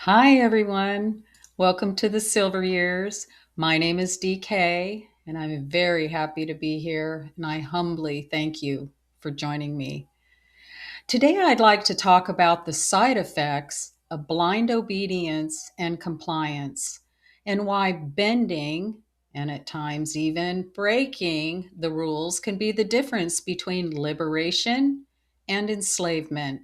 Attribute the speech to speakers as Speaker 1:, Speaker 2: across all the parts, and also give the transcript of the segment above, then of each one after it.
Speaker 1: Hi, everyone. Welcome to the Silver Years. My name is DK, and I'm very happy to be here, and I humbly thank you for joining me. Today, I'd like to talk about the side effects of blind obedience and compliance, and why bending, and at times even breaking the rules, can be the difference between liberation and enslavement.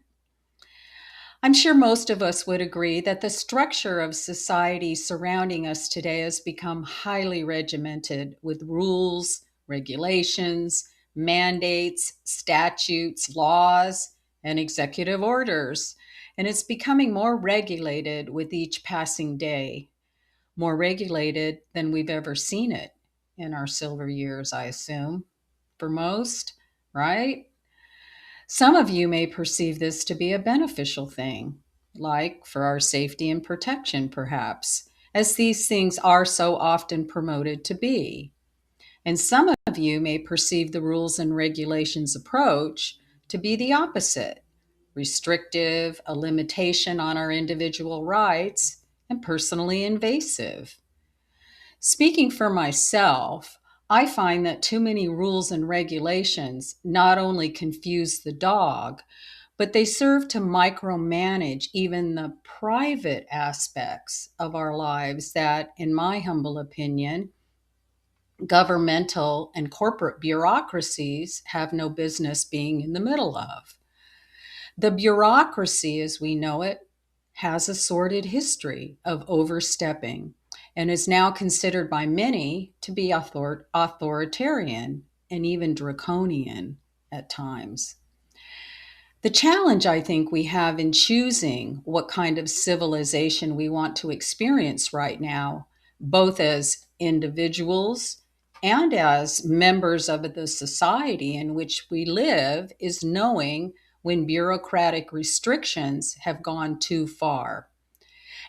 Speaker 1: I'm sure most of us would agree that the structure of society surrounding us today has become highly regimented with rules, regulations, mandates, statutes, laws, and executive orders. And it's becoming more regulated with each passing day, more regulated than we've ever seen it in our silver years, I assume, for most, right? Some of you may perceive this to be a beneficial thing, like for our safety and protection, perhaps, as these things are so often promoted to be. And some of you may perceive the rules and regulations approach to be the opposite, restrictive, a limitation on our individual rights, and personally invasive. Speaking for myself, I find that too many rules and regulations not only confuse the dog, but they serve to micromanage even the private aspects of our lives that, in my humble opinion, governmental and corporate bureaucracies have no business being in the middle of. The bureaucracy, as we know it, has a sordid history of overstepping and is now considered by many to be authoritarian and even draconian at times. The challenge I think we have in choosing what kind of civilization we want to experience right now, both as individuals and as members of the society in which we live, is knowing when bureaucratic restrictions have gone too far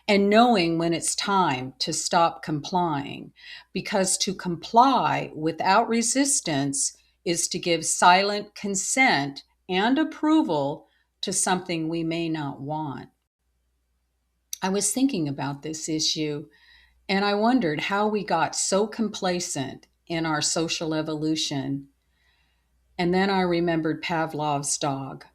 Speaker 1: and knowing when it's time to stop complying. Because to comply without resistance is to give silent consent and approval to something we may not want. I was thinking about this issue and I wondered how we got so complacent in our social evolution. And then I remembered Pavlov's dog.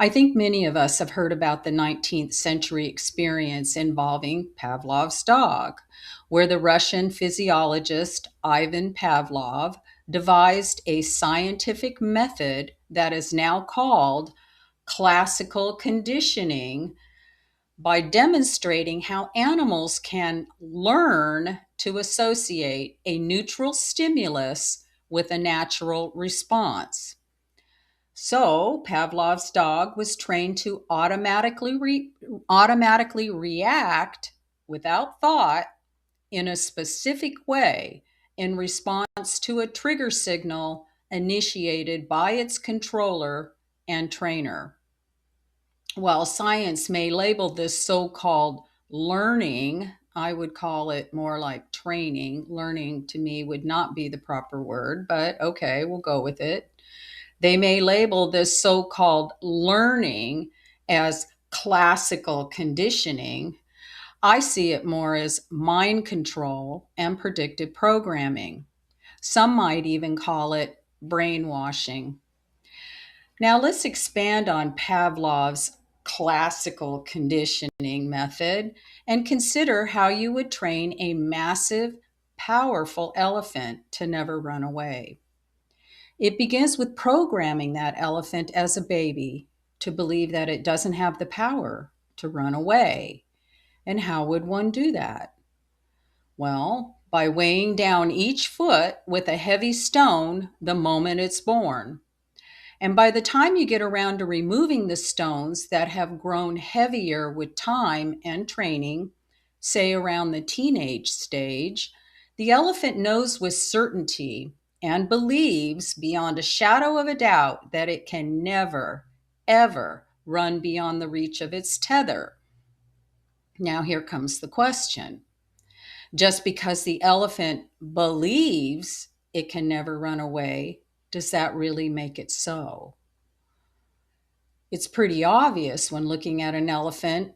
Speaker 1: I think many of us have heard about the 19th century experience involving Pavlov's dog, where the Russian physiologist Ivan Pavlov devised a scientific method that is now called classical conditioning by demonstrating how animals can learn to associate a neutral stimulus with a natural response. So Pavlov's dog was trained to automatically react without thought in a specific way in response to a trigger signal initiated by its controller and trainer. While science may label this so-called learning, I would call it more like training. Learning to me would not be the proper word, but okay, we'll go with it. They may label this so called learning as classical conditioning. I see it more as mind control and predictive programming. Some might even call it brainwashing. Now, let's expand on Pavlov's classical conditioning method and consider how you would train a massive, powerful elephant to never run away. It begins with programming that elephant as a baby to believe that it doesn't have the power to run away. And how would one do that? Well, by weighing down each foot with a heavy stone the moment it's born. And by the time you get around to removing the stones that have grown heavier with time and training, say around the teenage stage, the elephant knows with certainty and believes beyond a shadow of a doubt that it can never, ever run beyond the reach of its tether. Now, here comes the question. Just because the elephant believes it can never run away, does that really make it so? It's pretty obvious when looking at an elephant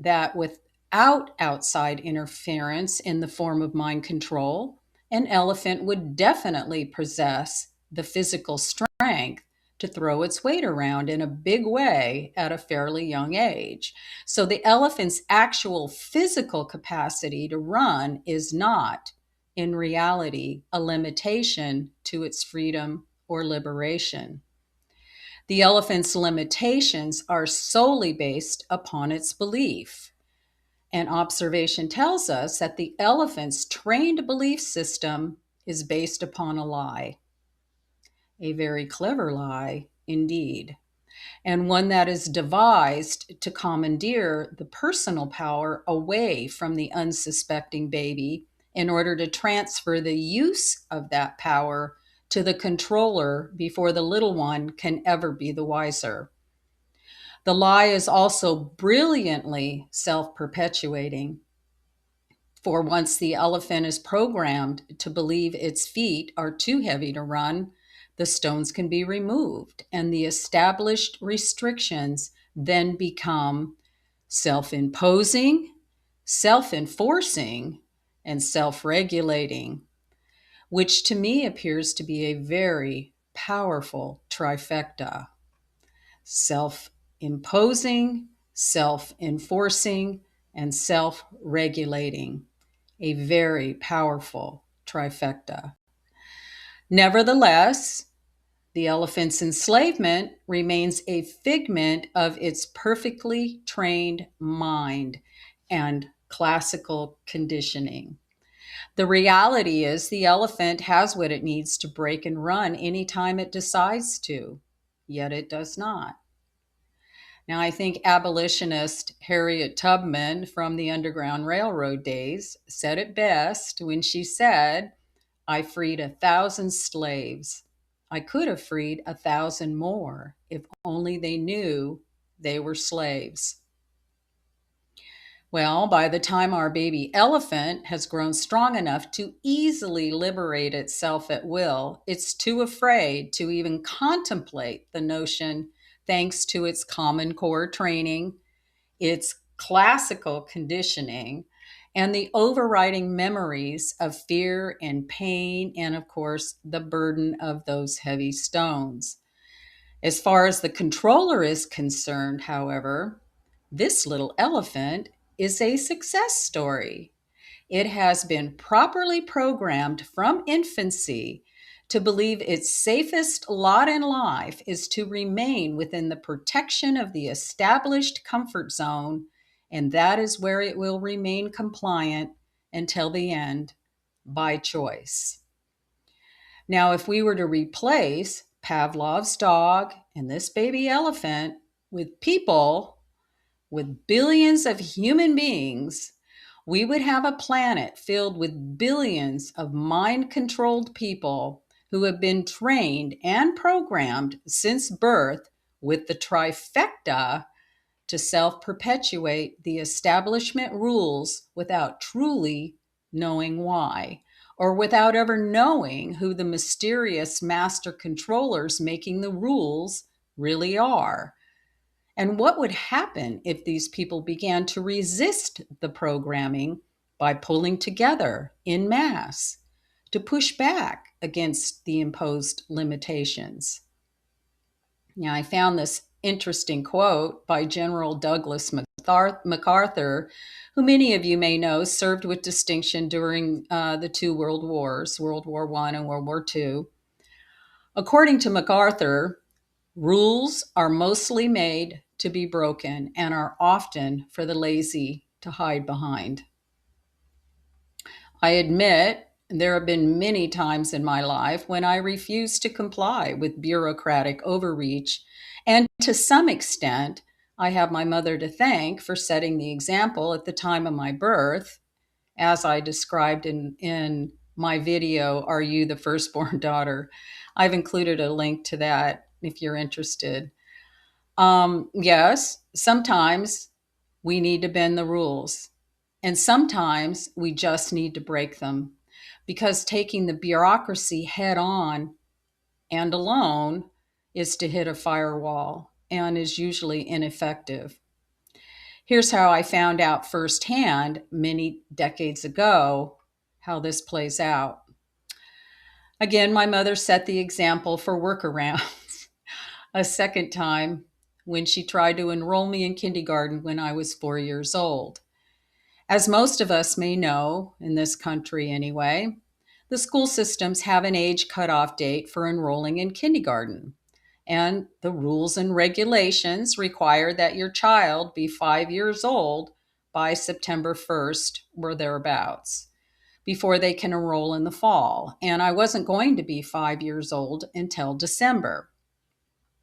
Speaker 1: that without outside interference in the form of mind control, an elephant would definitely possess the physical strength to throw its weight around in a big way at a fairly young age. So the elephant's actual physical capacity to run is not, in reality, a limitation to its freedom or liberation. The elephant's limitations are solely based upon its belief. And observation tells us that the elephant's trained belief system is based upon a lie, a very clever lie indeed, and one that is devised to commandeer the personal power away from the unsuspecting baby in order to transfer the use of that power to the controller before the little one can ever be the wiser. The lie is also brilliantly self perpetuating. For once the elephant is programmed to believe its feet are too heavy to run, the stones can be removed, and the established restrictions then become self imposing, self enforcing, and self regulating, which to me appears to be a very powerful trifecta: self imposing, self enforcing, and self regulating. A very powerful trifecta. Nevertheless, the elephant's enslavement remains a figment of its perfectly trained mind and classical conditioning. The reality is the elephant has what it needs to break and run anytime it decides to, yet it does not. Now, I think abolitionist Harriet Tubman from the Underground Railroad days said it best when she said, "I freed 1,000 slaves. I could have freed 1,000 more if only they knew they were slaves." Well, by the time our baby elephant has grown strong enough to easily liberate itself at will, it's too afraid to even contemplate the notion, thanks to its Common Core training, its classical conditioning, and the overriding memories of fear and pain, and of course, the burden of those heavy stones. As far as the controller is concerned, however, this little elephant is a success story. It has been properly programmed from infancy to believe its safest lot in life is to remain within the protection of the established comfort zone, and that is where it will remain compliant until the end, by choice. Now, if we were to replace Pavlov's dog and this baby elephant with people, with billions of human beings, we would have a planet filled with billions of mind controlled people who have been trained and programmed since birth with the trifecta to self perpetuate the establishment rules without truly knowing why, or without ever knowing who the mysterious master controllers making the rules really are. And what would happen if these people began to resist the programming by pulling together in mass to push back against the imposed limitations? Now, I found this interesting quote by General Douglas MacArthur, who many of you may know served with distinction during the two world wars, World War I and World War II. According to MacArthur, rules are mostly made to be broken and are often for the lazy to hide behind. I admit there have been many times in my life when I refused to comply with bureaucratic overreach, and to some extent, I have my mother to thank for setting the example at the time of my birth, as I described in my video, Are You the Firstborn Daughter? I've included a link to that if you're interested. Yes, sometimes we need to bend the rules, and sometimes we just need to break them, because taking the bureaucracy head on and alone is to hit a firewall and is usually ineffective. Here's how I found out firsthand many decades ago how this plays out. Again, my mother set the example for workarounds. A second time when she tried to enroll me in kindergarten when I was 4 years old. As most of us may know, in this country anyway, the school systems have an age cutoff date for enrolling in kindergarten. And the rules and regulations require that your child be 5 years old by September 1st or thereabouts before they can enroll in the fall. And I wasn't going to be 5 years old until December.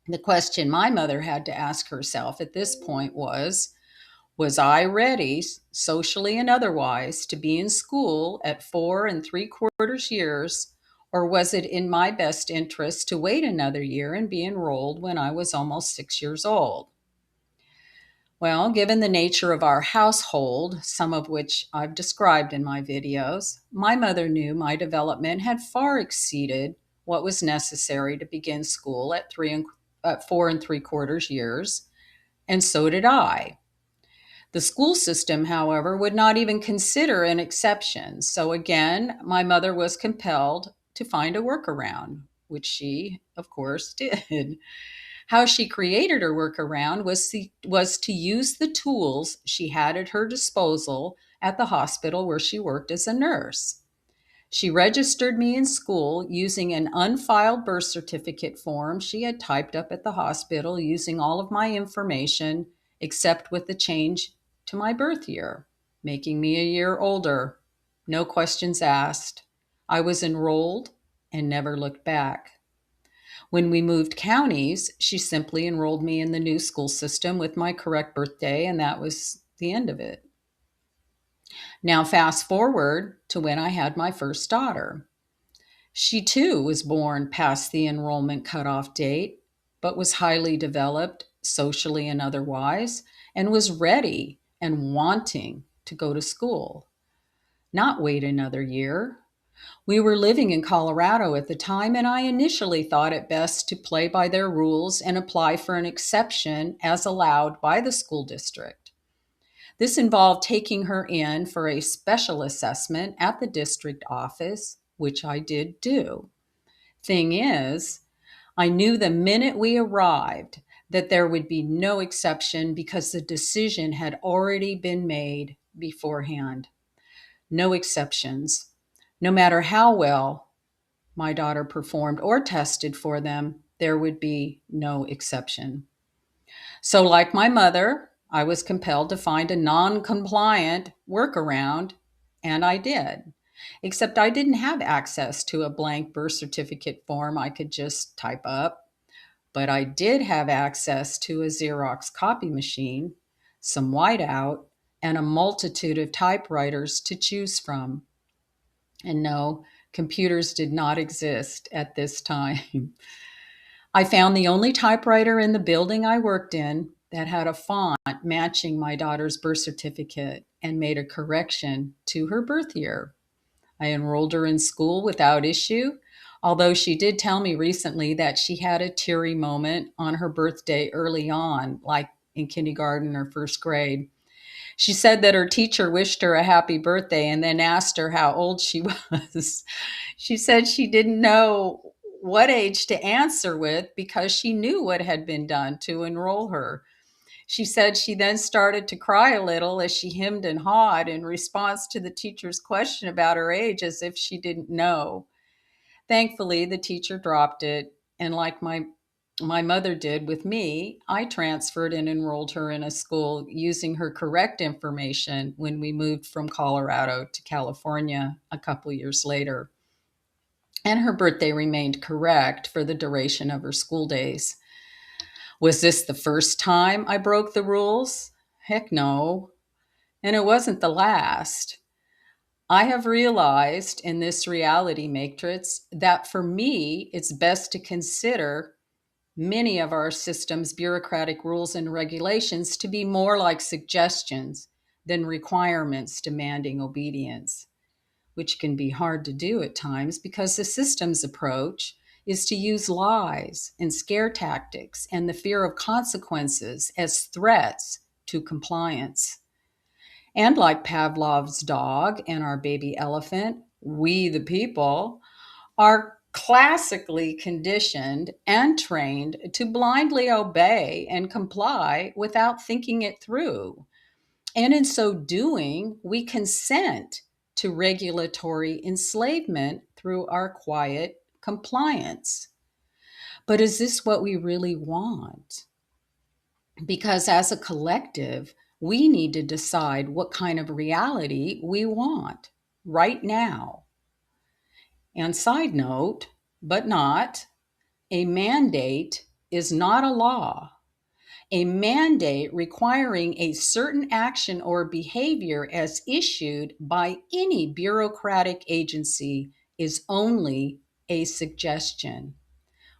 Speaker 1: The question my mother had to ask herself at this point was I ready, socially and otherwise, to be in school at 4 3/4 years, or was it in my best interest to wait another year and be enrolled when I was almost 6 years old? Well, given the nature of our household, some of which I've described in my videos, my mother knew my development had far exceeded what was necessary to begin school at 4 3/4 years, and so did I. The school system, however, would not even consider an exception. So again, my mother was compelled to find a workaround, which she, of course, did. How she created her workaround was to use the tools she had at her disposal at the hospital where she worked as a nurse. She registered me in school using an unfiled birth certificate form she had typed up at the hospital using all of my information except with the change to my birth year, making me a year older. No questions asked. I was enrolled and never looked back. When we moved counties, she simply enrolled me in the new school system with my correct birthday, and that was the end of it. Now, fast forward to when I had my first daughter. She too was born past the enrollment cutoff date, but was highly developed socially and otherwise, and was ready and wanting to go to school, not wait another year. We were living in Colorado at the time, and I initially thought it best to play by their rules and apply for an exception as allowed by the school district. This involved taking her in for a special assessment at the district office, which I did do. Thing is, I knew the minute we arrived that there would be no exception because the decision had already been made beforehand. No exceptions. No matter how well my daughter performed or tested for them, there would be no exception. So, like my mother, I was compelled to find a non compliant workaround, and I did. Except I didn't have access to a blank birth certificate form I could just type up, but I did have access to a Xerox copy machine, some whiteout, and a multitude of typewriters to choose from. And no, computers did not exist at this time. I found the only typewriter in the building I worked in that had a font matching my daughter's birth certificate and made a correction to her birth year. I enrolled her in school without issue, although she did tell me recently that she had a teary moment on her birthday early on, like in kindergarten or first grade. She said that her teacher wished her a happy birthday and then asked her how old she was. She said she didn't know what age to answer with because she knew what had been done to enroll her. She said she then started to cry a little as she hemmed and hawed in response to the teacher's question about her age as if she didn't know. Thankfully, the teacher dropped it, and like my mother did with me, I transferred and enrolled her in a school using her correct information when we moved from Colorado to California a couple years later. And her birthday remained correct for the duration of her school days. Was this the first time I broke the rules? Heck no. And it wasn't the last. I have realized in this reality matrix that for me, it's best to consider many of our system's bureaucratic rules and regulations to be more like suggestions than requirements demanding obedience, which can be hard to do at times because the system's approach is to use lies and scare tactics and the fear of consequences as threats to compliance. And like Pavlov's dog and our baby elephant, we the people are classically conditioned and trained to blindly obey and comply without thinking it through. And in so doing, we consent to regulatory enslavement through our quiet compliance. But is this what we really want? Because as a collective, we need to decide what kind of reality we want right now. And side note, but not, a mandate is not a law. A mandate requiring a certain action or behavior as issued by any bureaucratic agency is only a suggestion.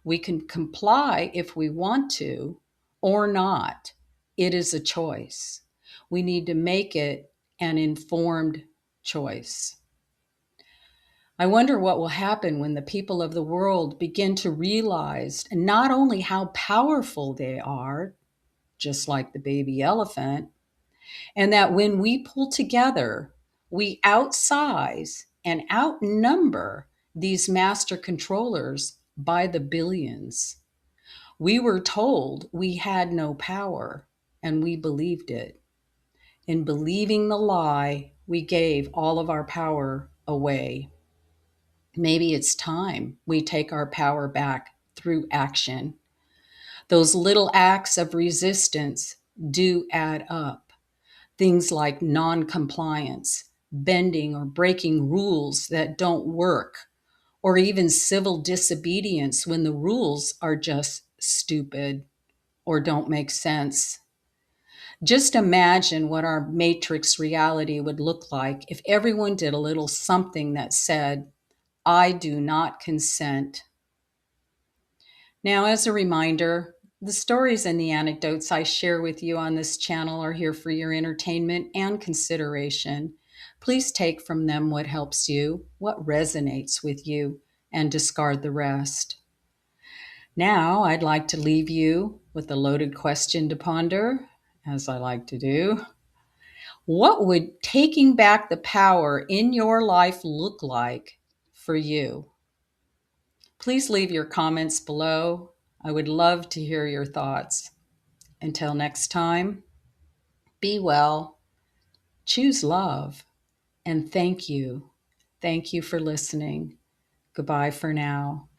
Speaker 1: We can comply if we want to or not. It is a choice. We need to make it an informed choice. I wonder what will happen when the people of the world begin to realize not only how powerful they are, just like the baby elephant, and that when we pull together, we outsize and outnumber these master controllers by the billions. We were told we had no power, and we believed it. In believing the lie, we gave all of our power away. Maybe it's time we take our power back through action. Those little acts of resistance do add up. Things like non-compliance, bending or breaking rules that don't work, or even civil disobedience when the rules are just stupid or don't make sense. Just imagine what our matrix reality would look like if everyone did a little something that said, I do not consent. Now, as a reminder, the stories and the anecdotes I share with you on this channel are here for your entertainment and consideration. Please take from them what helps you, what resonates with you, and discard the rest. Now, I'd like to leave you with a loaded question to ponder, as I like to do. What would taking back the power in your life look like for you? Please leave your comments below. I would love to hear your thoughts. Until next time, be well, choose love, and thank you. Thank you for listening. Goodbye for now.